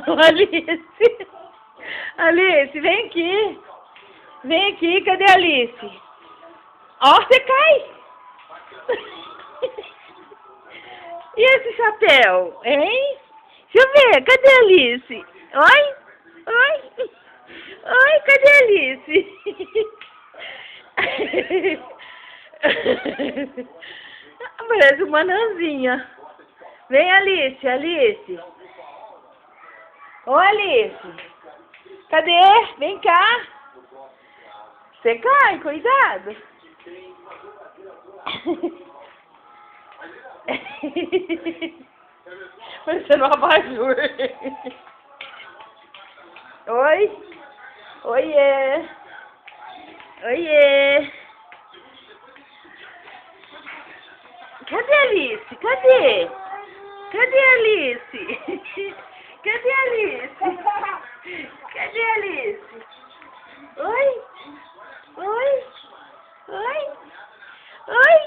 Ô, Alice. Alice, vem aqui. Vem aqui, cadê a Alice? Ó, você cai. E esse chapéu, hein? Deixa eu ver, cadê a Alice? Oi? Oi? Oi, cadê a Alice? Parece uma nanzinha. Vem, Alice, Alice. Ô, Alice. Cadê? Vem cá. Você cai, cuidado. Parecendo um abajur. Oi. Oiê. Oiê. Cadê a Alice? Cadê? Cadê a Alice? Cadê a Alice? Cadê a Alice? Oi? Oi? Oi? Oi?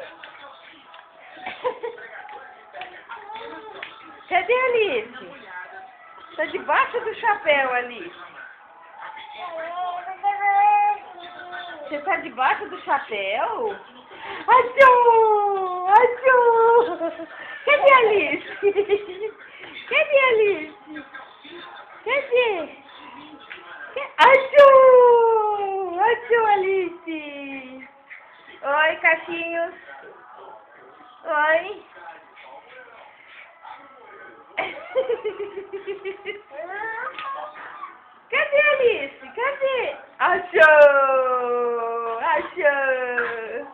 Cadê a Alice? Tá debaixo do chapéu, Alice. Você tá debaixo do chapéu? Achou! Achou! Cadê a Alice? Cadê a Alice? Cadê? Achou! Achou, Alice! Oi, cachinhos. Oi. Cadê a Alice? Cadê? Achou! Achou!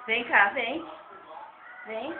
Vem cá, vem. Vem.